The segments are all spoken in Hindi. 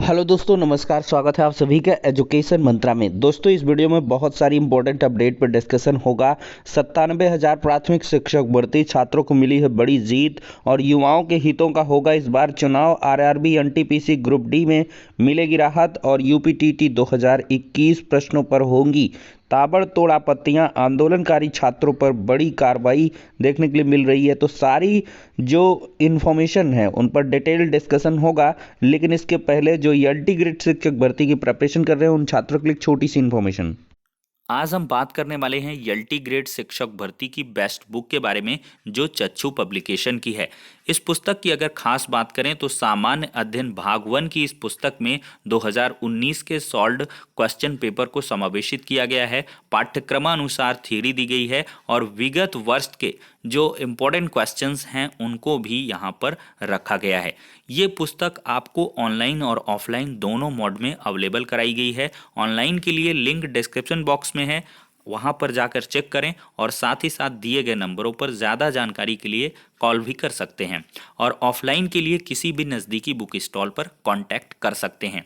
हेलो दोस्तों, नमस्कार। स्वागत है आप सभी का एजुकेशन मंत्रा में। दोस्तों, इस वीडियो में बहुत सारी इंपॉर्टेंट अपडेट पर डिस्कशन होगा। 97,000 प्राथमिक शिक्षक भर्ती छात्रों को मिली है बड़ी जीत और युवाओं के हितों का होगा इस बार चुनाव। आरआरबी एनटीपीसी ग्रुप डी में मिलेगी राहत और यूपीटीटी 2021 प्रश्नों पर होंगी ताबड़तोड़ आपत्तियां। आंदोलनकारी छात्रों पर बड़ी कार्रवाई देखने के लिए मिल रही है। तो सारी जो इन्फॉर्मेशन है उन पर डिटेल डिस्कशन होगा, लेकिन इसके पहले जो एलटी ग्रेड शिक्षक भर्ती की प्रिपरेशन कर रहे हैं उन छात्रों के लिए छोटी सी इन्फॉर्मेशन। आज हम बात करने वाले हैं एलटी ग्रेड शिक्षक भर्ती की बेस्ट बुक के बारे में, जो चच्चू पब्लिकेशन की है। इस पुस्तक की अगर खास बात करें तो सामान्य अध्ययन भाग 1 की इस पुस्तक में 2019 के सॉल्व्ड क्वेश्चन पेपर को समावेशित किया गया है। पाठ्यक्रमानुसार थ्योरी दी गई है और विगत वर्ष के जो इम्पोर्टेंट क्वेश्चंस हैं उनको भी यहाँ पर रखा गया है। ये पुस्तक आपको ऑनलाइन और ऑफलाइन दोनों मोड में अवेलेबल कराई गई है। ऑनलाइन के लिए लिंक डिस्क्रिप्शन बॉक्स में है, वहाँ पर जाकर चेक करें और साथ ही साथ दिए गए नंबरों पर ज़्यादा जानकारी के लिए कॉल भी कर सकते हैं और ऑफलाइन के लिए किसी भी नज़दीकी बुक स्टॉल पर कांटेक्ट कर सकते हैं।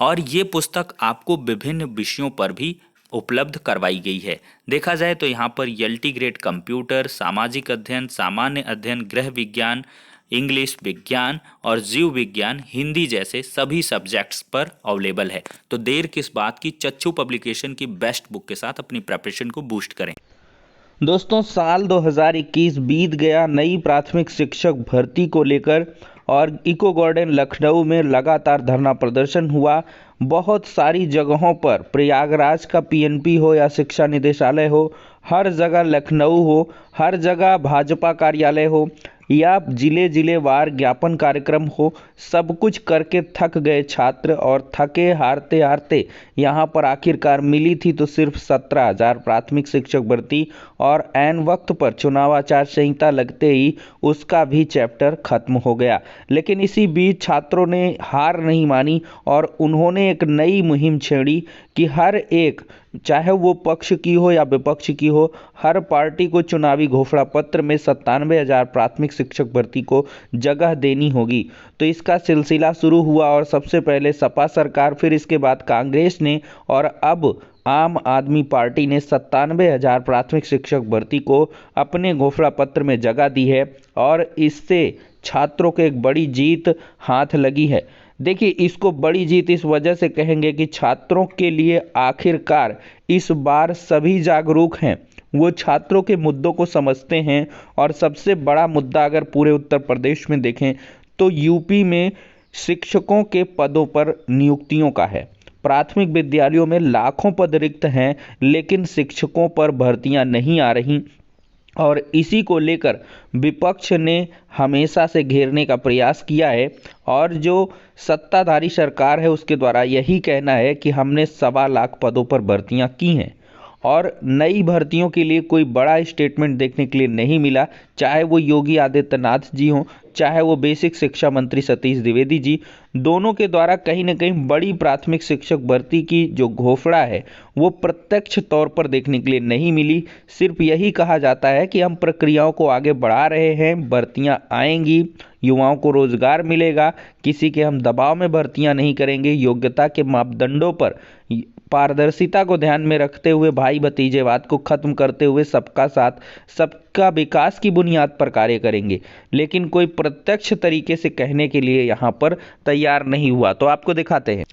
और ये पुस्तक आपको विभिन्न विषयों पर भी उपलब्ध करवाई गई है। देखा जाए तो यहाँ पर एलटी ग्रेड कंप्यूटर, सामाजिक अध्ययन, सामान्य अध्ययन, गृह विज्ञान, इंग्लिश, विज्ञान और जीव विज्ञान, हिंदी जैसे सभी सब्जेक्ट्स पर अवेलेबल है। तो देर किस बात की, चच्चू पब्लिकेशन की बेस्ट बुक के साथ अपनी प्रिपरेशन को बूस्ट करें। दोस्तों, साल 2021 बीत गया नई प्राथमिक शिक्षक भर्ती को लेकर और इको गार्डन लखनऊ में लगातार धरना प्रदर्शन हुआ। बहुत सारी जगहों पर, प्रयागराज का पीएनपी हो या शिक्षा निदेशालय हो, हर जगह लखनऊ हो, हर जगह भाजपा कार्यालय हो या जिले जिले वार ज्ञापन कार्यक्रम हो, सब कुछ करके थक गए छात्र और थके हारते हारते यहाँ पर आखिरकार मिली थी तो सिर्फ 17,000 प्राथमिक शिक्षक भर्ती और ऐन वक्त पर चुनाव आचार संहिता लगते ही उसका भी चैप्टर खत्म हो गया। लेकिन इसी बीच छात्रों ने हार नहीं मानी और उन्होंने एक नई मुहिम छेड़ी कि हर एक, चाहे वो पक्ष की हो या विपक्ष की हो, हर पार्टी को चुनावी घोषणा पत्र में 97,000 प्राथमिक शिक्षक भर्ती को जगह देनी होगी। तो इसका सिलसिला शुरू हुआ और सबसे पहले सपा सरकार, फिर इसके बाद कांग्रेस ने और अब आम आदमी पार्टी ने 97,000 प्राथमिक शिक्षक भर्ती को अपने घोषणा पत्र में जगह दी है और इससे छात्रों को एक बड़ी जीत हाथ लगी है। देखिए, इसको बड़ी जीत इस वजह से कहेंगे कि छात्रों के लिए आखिरकार इस बार सभी जागरूक हैं, वो छात्रों के मुद्दों को समझते हैं। और सबसे बड़ा मुद्दा अगर पूरे उत्तर प्रदेश में देखें तो यूपी में शिक्षकों के पदों पर नियुक्तियों का है। प्राथमिक विद्यालयों में लाखों पद रिक्त हैं, लेकिन शिक्षकों पर भर्तियां नहीं आ रही और इसी को लेकर विपक्ष ने हमेशा से घेरने का प्रयास किया है। और जो सत्ताधारी सरकार है उसके द्वारा यही कहना है कि हमने 1.25 लाख पदों पर भर्तियां की हैं और नई भर्तियों के लिए कोई बड़ा स्टेटमेंट देखने के लिए नहीं मिला, चाहे वो योगी आदित्यनाथ जी हों, चाहे वो बेसिक शिक्षा मंत्री सतीश द्विवेदी जी, दोनों के द्वारा कहीं ना कहीं बड़ी प्राथमिक शिक्षक भर्ती की जो घोषणा है वो प्रत्यक्ष तौर पर देखने के लिए नहीं मिली। सिर्फ यही कहा जाता है कि हम प्रक्रियाओं को आगे बढ़ा रहे हैं, भर्तियां आएंगी, युवाओं को रोजगार मिलेगा, किसी के हम दबाव में भर्तियां नहीं करेंगे, योग्यता के मापदंडों पर पारदर्शिता को ध्यान में रखते हुए भाई भतीजेवाद को खत्म करते हुए सबका साथ सबका विकास की बुनियाद पर कार्य करेंगे। लेकिन कोई प्रत्यक्ष तरीके से कहने के लिए यहाँ पर तैयार नहीं हुआ। तो आपको दिखाते हैं।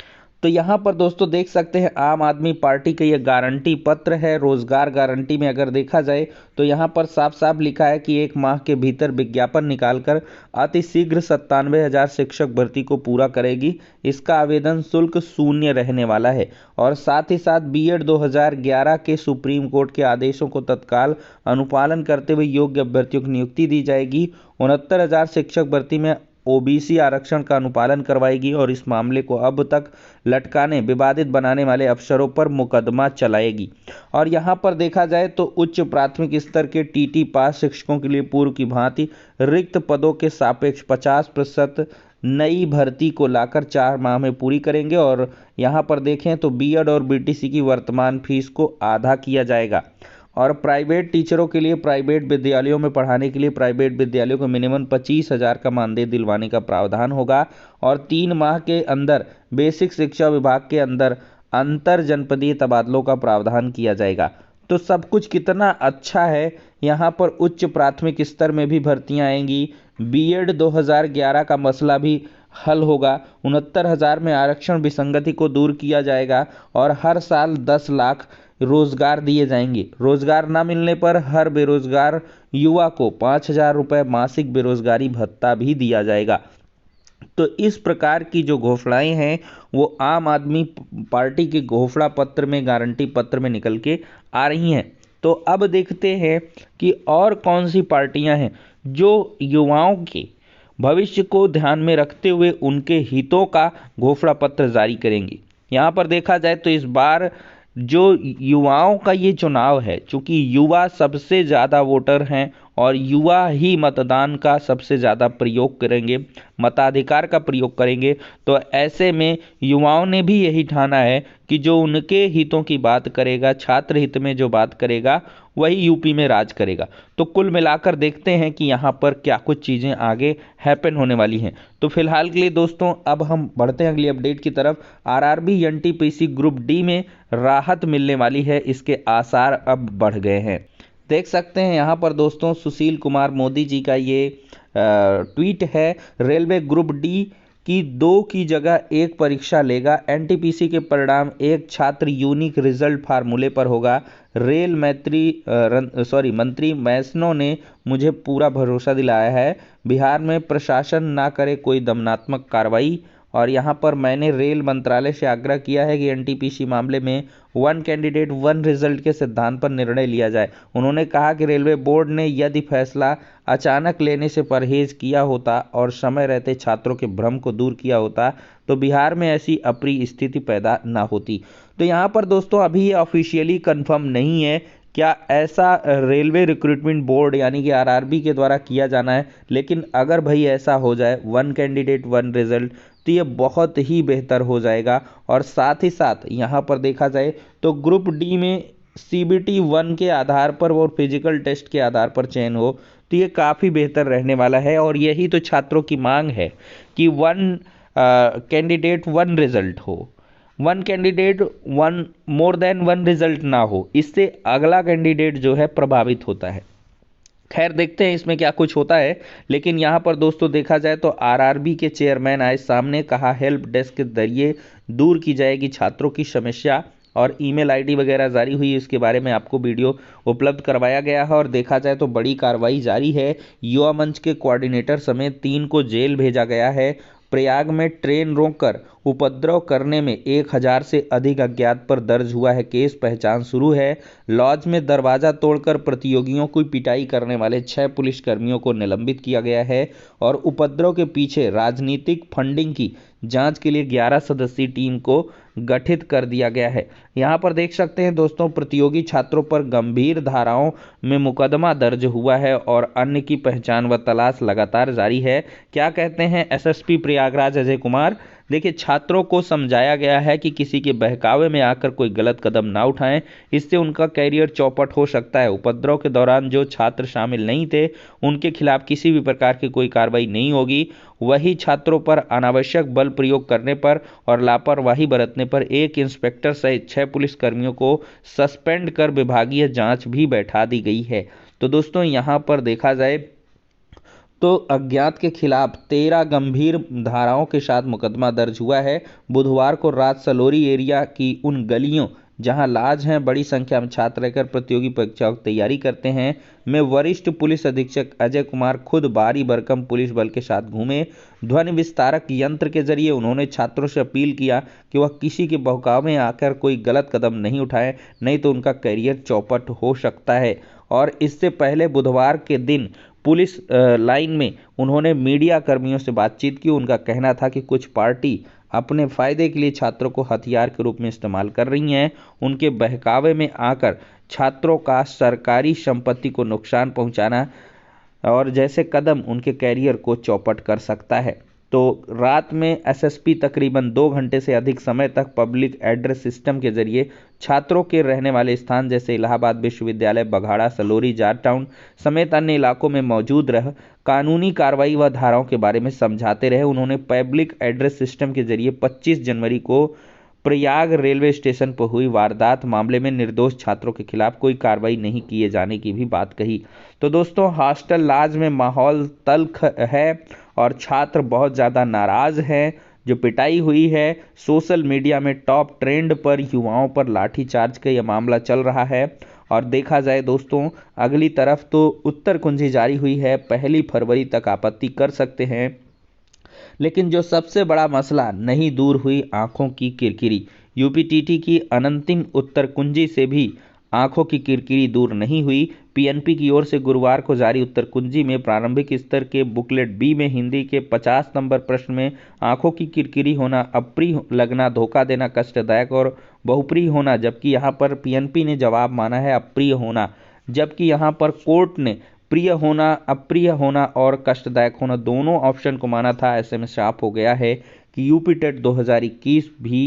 तो यहाँ पर दोस्तों देख सकते हैं आम आदमी पार्टी का यह गारंटी पत्र है। रोजगार गारंटी में अगर देखा जाए तो यहाँ पर साफ साफ लिखा है कि 1 माह के भीतर विज्ञापन निकालकर अतिशीघ्र 97,000 शिक्षक भर्ती को पूरा करेगी। इसका आवेदन शुल्क शून्य रहने वाला है और साथ ही साथ बीएड 2011 के सुप्रीम कोर्ट के आदेशों को तत्काल अनुपालन करते हुए योग्य अभ्यर्थियों की नियुक्ति दी जाएगी। 69,000 शिक्षक भर्ती में ओबीसी आरक्षण का अनुपालन करवाएगी और इस मामले को अब तक लटकाने, विवादित बनाने वाले अफसरों पर मुकदमा चलाएगी। और यहाँ पर देखा जाए तो उच्च प्राथमिक स्तर के टीटी पास शिक्षकों के लिए पूर्व की भांति रिक्त पदों के सापेक्ष 50% नई भर्ती को लाकर 4 माह में पूरी करेंगे। और यहाँ पर देखें तो बीएड और बीटीसी की वर्तमान फीस को आधा किया जाएगा। और प्राइवेट टीचरों के लिए, प्राइवेट विद्यालयों में पढ़ाने के लिए प्राइवेट विद्यालयों को मिनिमम 25,000 का मानदेय दिलवाने का प्रावधान होगा। और 3 माह के अंदर बेसिक शिक्षा विभाग के अंदर अंतर जनपदीय तबादलों का प्रावधान किया जाएगा। तो सब कुछ कितना अच्छा है। यहाँ पर उच्च प्राथमिक स्तर में भी भर्तियां आएंगी। बीएड 2011 का मसला भी हल होगा। 69,000 में आरक्षण विसंगति को दूर किया जाएगा और हर साल 10 लाख रोजगार दिए जाएंगे। रोजगार ना मिलने पर हर बेरोजगार युवा को 5,000 रुपये मासिक बेरोजगारी भत्ता भी दिया जाएगा। तो इस प्रकार की जो घोषणाएं हैं वो आम आदमी पार्टी के घोषणा पत्र में, गारंटी पत्र में निकल के आ रही हैं। तो अब देखते हैं कि और कौन सी पार्टियां हैं जो युवाओं के भविष्य को ध्यान में रखते हुए उनके हितों का घोषणा पत्र जारी करेंगी। यहाँ पर देखा जाए तो इस बार जो युवाओं का ये चुनाव है, चूंकि युवा सबसे ज़्यादा वोटर हैं और युवा ही मतदान का सबसे ज़्यादा प्रयोग करेंगे, मताधिकार का प्रयोग करेंगे, तो ऐसे में युवाओं ने भी यही ठाना है कि जो उनके हितों की बात करेगा, छात्र हित में जो बात करेगा, वही यूपी में राज करेगा। तो कुल मिलाकर देखते हैं कि यहाँ पर क्या कुछ चीज़ें आगे हैपन होने वाली हैं। तो फिलहाल के लिए दोस्तों अब हम बढ़ते हैं अगली अपडेट की तरफ। आरआरबी एनटीपीसी ग्रुप डी में राहत मिलने वाली है, इसके आसार अब बढ़ गए हैं। देख सकते हैं यहाँ पर दोस्तों सुशील कुमार मोदी जी का ये ट्वीट है। रेलवे ग्रुप डी की 2 की जगह 1 परीक्षा लेगा। एनटीपीसी के परिणाम एक छात्र यूनिक रिजल्ट फार्मूले पर होगा। रेल मंत्री मैसनो ने मुझे पूरा भरोसा दिलाया है बिहार में प्रशासन ना करे कोई दमनात्मक कार्रवाई। और यहाँ पर मैंने रेल मंत्रालय से आग्रह किया है कि एनटीपीसी मामले में 1 कैंडिडेट 1 रिजल्ट के सिद्धांत पर निर्णय लिया जाए। उन्होंने कहा कि रेलवे बोर्ड ने यदि फैसला अचानक लेने से परहेज किया होता और समय रहते छात्रों के भ्रम को दूर किया होता तो बिहार में ऐसी अप्रिय स्थिति पैदा ना होती। तो यहाँ पर दोस्तों अभी ये ऑफिशियली कंफर्म नहीं है क्या ऐसा रेलवे रिक्रूटमेंट बोर्ड यानी कि आरआरबी के द्वारा किया जाना है, लेकिन अगर भाई ऐसा हो जाए 1 कैंडिडेट 1 रिजल्ट तो ये बहुत ही बेहतर हो जाएगा। और साथ ही साथ यहाँ पर देखा जाए तो ग्रुप डी में सीबीटी 1 के आधार पर और फिजिकल टेस्ट के आधार पर चयन हो तो ये काफ़ी बेहतर रहने वाला है। और यही तो छात्रों की मांग है कि 1 कैंडिडेट 1 रिजल्ट हो, 1 कैंडिडेट 1 मोर देन 1 रिजल्ट ना हो, इससे अगला कैंडिडेट जो है प्रभावित होता है। खैर देखते हैं इसमें क्या कुछ होता है। लेकिन यहाँ पर दोस्तों देखा जाए तो आरआरबी के चेयरमैन आए सामने, कहा हेल्प डेस्क के जरिए दूर की जाएगी छात्रों की समस्या और ईमेल आईडी वगैरह जारी हुई, इसके बारे में आपको वीडियो उपलब्ध करवाया गया है। और देखा जाए तो बड़ी कार्रवाई जारी है। युवा मंच के कोऑर्डिनेटर समेत 3 को जेल भेजा गया है। प्रयाग में ट्रेन रोककर उपद्रव करने में 1,000 से अधिक अज्ञात पर दर्ज हुआ है केस, पहचान शुरू है। लॉज में दरवाजा तोड़कर प्रतियोगियों की पिटाई करने वाले 6 पुलिसकर्मियों को निलंबित किया गया है। और उपद्रव के पीछे राजनीतिक फंडिंग की जांच के लिए 11 सदस्यीय टीम को गठित कर दिया गया है। यहाँ पर देख सकते हैं दोस्तों प्रतियोगी छात्रों पर गंभीर धाराओं में मुकदमा दर्ज हुआ है और अन्य की पहचान व तलाश लगातार जारी है। क्या कहते हैं एसएसपी प्रयागराज अजय कुमार? देखिए छात्रों को समझाया गया है कि किसी के बहकावे में आकर कोई गलत कदम ना उठाएं, इससे उनका कैरियर चौपट हो सकता है। उपद्रव के दौरान जो छात्र शामिल नहीं थे उनके खिलाफ किसी भी प्रकार की कोई कार्रवाई नहीं होगी। वही छात्रों पर अनावश्यक बल प्रयोग करने पर और लापरवाही बरतने पर 1 इंस्पेक्टर सहित 6 पुलिसकर्मियों को सस्पेंड कर विभागीय जांच भी बैठा दी गई है। तो दोस्तों यहाँ पर देखा जाए तो अज्ञात के खिलाफ 13 गंभीर धाराओं के साथ मुकदमा दर्ज हुआ है। बुधवार को रात सलोरी एरिया की उन गलियों जहां लाज हैं बड़ी संख्या में छात्र रहकर प्रतियोगी परीक्षाओं की तैयारी करते हैं में वरिष्ठ पुलिस अधीक्षक अजय कुमार खुद भारी भरकम पुलिस बल के साथ घूमे। ध्वनि विस्तारक यंत्र के जरिए उन्होंने छात्रों से अपील किया कि वह किसी के बहकावे में आकर कोई गलत कदम नहीं उठाए, नहीं तो उनका करियर चौपट हो सकता है। और इससे पहले बुधवार के दिन पुलिस लाइन में उन्होंने मीडिया कर्मियों से बातचीत की। उनका कहना था कि कुछ पार्टी अपने फायदे के लिए छात्रों को हथियार के रूप में इस्तेमाल कर रही हैं। उनके बहकावे में आकर छात्रों का सरकारी संपत्ति को नुकसान पहुंचाना और जैसे कदम उनके कैरियर को चौपट कर सकता है। तो रात में एसएसपी तकरीबन 2 घंटे से अधिक समय तक पब्लिक एड्रेस सिस्टम के जरिए छात्रों के रहने वाले स्थान जैसे इलाहाबाद विश्वविद्यालय, बघाड़ा, सलोरी, जाट समेत अन्य इलाकों में मौजूद रह कानूनी कार्रवाई व धाराओं के बारे में समझाते रहे। उन्होंने पब्लिक एड्रेस सिस्टम के जरिए 25 जनवरी को प्रयाग रेलवे स्टेशन पर हुई वारदात मामले में निर्दोष छात्रों के खिलाफ कोई कार्रवाई नहीं किए जाने की भी बात कही। तो दोस्तों, हॉस्टल लाज में माहौल तल्ख है और छात्र बहुत ज़्यादा नाराज हैं। जो पिटाई हुई है, सोशल मीडिया में टॉप ट्रेंड पर युवाओं पर लाठीचार्ज का यह मामला चल रहा है। और देखा जाए दोस्तों, अगली तरफ तो उत्तर कुंजी जारी हुई है, 1 फरवरी तक आपत्ति कर सकते हैं। लेकिन जो सबसे बड़ा मसला नहीं दूर हुई, आंखों की किरकिरी। यूपीटीटी की अनंतिम उत्तर कुंजी से भी आंखों की किरकिरी दूर नहीं हुई। पीएनपी की ओर से गुरुवार को जारी उत्तर कुंजी में प्रारंभिक स्तर के बुकलेट बी में हिंदी के 50 नंबर प्रश्न में आंखों की किरकिरी होना, अप्रिय लगना, धोखा देना, कष्टदायक और बहुप्रिय होना, जबकि यहाँ पर पीएनपी ने जवाब माना है अप्रिय होना, जबकि यहाँ पर कोर्ट ने प्रिय होना, अप्रिय होना और कष्टदायक होना दोनों ऑप्शन को माना था। ऐसे में साफ हो गया है कि यूपी टेट 2021 भी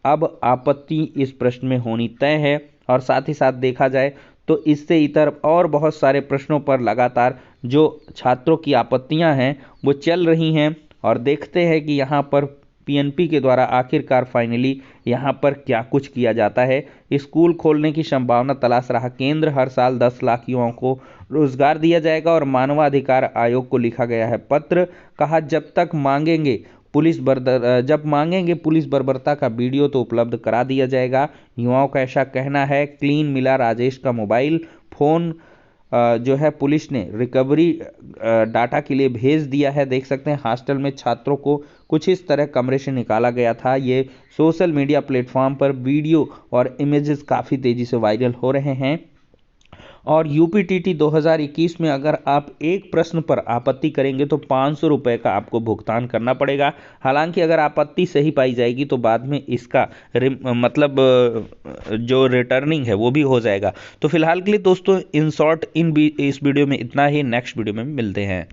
अब आपत्ति इस प्रश्न में होनी तय है। और साथ ही साथ देखा जाए तो इससे इतर और बहुत सारे प्रश्नों पर लगातार जो छात्रों की आपत्तियां हैं वो चल रही हैं। और देखते हैं कि यहाँ पर पीएनपी के द्वारा आखिरकार फाइनली यहाँ पर क्या कुछ किया जाता है। स्कूल खोलने की संभावना तलाश रहा केंद्र। हर साल 10 लाख युवाओं को रोजगार दिया जाएगा। और मानवाधिकार आयोग को लिखा गया है पत्र, कहा जब मांगेंगे पुलिस बर्बरता का वीडियो तो उपलब्ध करा दिया जाएगा। युवाओं का ऐसा कहना है। क्लीन मिला राजेश का मोबाइल फोन जो है पुलिस ने रिकवरी डाटा के लिए भेज दिया है। देख सकते हैं हॉस्टल में छात्रों को कुछ इस तरह कमरे से निकाला गया था। ये सोशल मीडिया प्लेटफॉर्म पर वीडियो और इमेजेस काफ़ी तेज़ी से वायरल हो रहे हैं। और यूपीटीटी 2021 में अगर आप एक प्रश्न पर आपत्ति करेंगे तो 500 रुपये का आपको भुगतान करना पड़ेगा। हालांकि अगर आपत्ति सही पाई जाएगी तो बाद में इसका मतलब जो रिटर्निंग है वो भी हो जाएगा। तो फिलहाल के लिए दोस्तों इन शॉर्ट इस वीडियो में इतना ही। नेक्स्ट वीडियो में मिलते हैं।